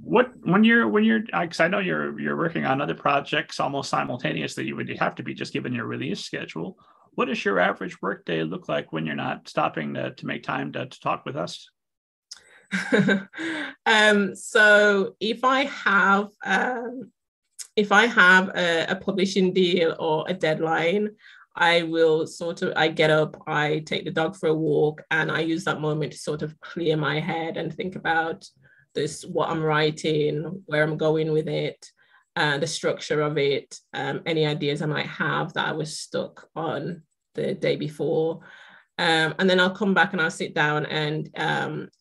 What when you're because I know you're working on other projects almost simultaneously. You would have to be just given your release schedule. What does your average workday look like when you're not stopping to make time to talk with us? So if I have a publishing deal or a deadline, I get up, I take the dog for a walk, and I use that moment to sort of clear my head and think about what I'm writing, where I'm going with it, the structure of it, any ideas I might have that I was stuck on the day before. And then I'll come back and I'll sit down, and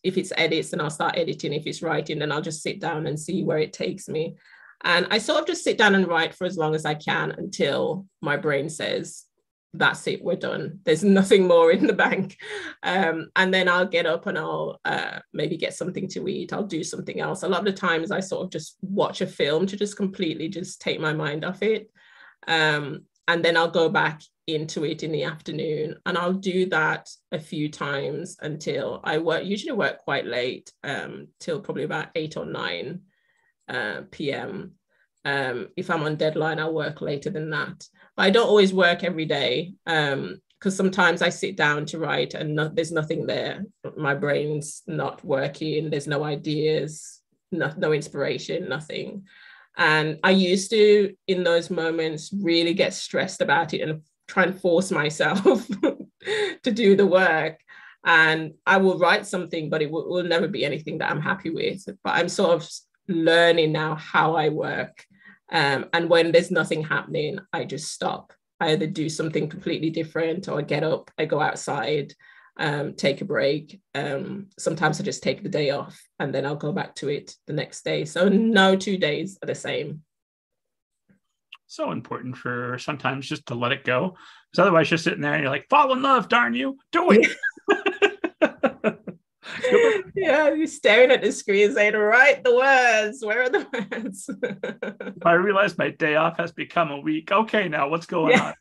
if it's edits, then I'll start editing. If it's writing, then I'll just sit down and see where it takes me. And I sort of just sit down and write for as long as I can until my brain says, that's it, we're done. There's nothing more in the bank. And then I'll get up and I'll maybe get something to eat. I'll do something else. A lot of the times I sort of just watch a film to just completely just take my mind off it. And then I'll go back into it in the afternoon, and I'll do that a few times until usually work quite late, till probably about 8 or 9 p.m. If I'm on deadline, I'll work later than that. But I don't always work every day, because sometimes I sit down to write and there's nothing there. My brain's not working. There's no ideas, no inspiration, nothing. And I used to, in those moments, really get stressed about it and try and force myself to do the work. And I will write something, but it will never be anything that I'm happy with. But I'm sort of learning now how I work. And when there's nothing happening, I just stop. I either do something completely different, or I get up, I go outside, take a break. Sometimes I just take the day off and then I'll go back to it the next day. So no 2 days are the same. So important for sometimes just to let it go. Because otherwise you're sitting there and you're like, fall in love, darn you, do it. Yeah, you're staring at the screen saying, write the words. Where are the words? I realize my day off has become a week. Okay, now what's going on?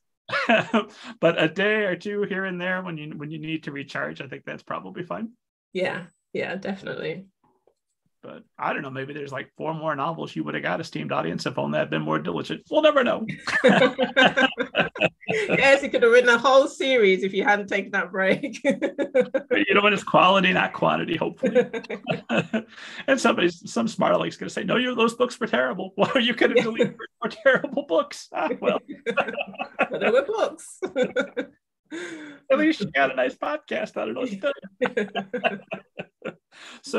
But a day or two here and there when you need to recharge, I think that's probably fine. Yeah, definitely. But I don't know, maybe there's like 4 more novels you would have got, esteemed audience, if only I'd been more diligent. We'll never know. Yes, you could have written a whole series if you hadn't taken that break. You know what? It's quality, not quantity, hopefully. And some smart aleck's going to say, no, those books were terrible. Well, you could have deleted more terrible books. Well, but they were books. At least you got a nice podcast. I don't know what to tell you. So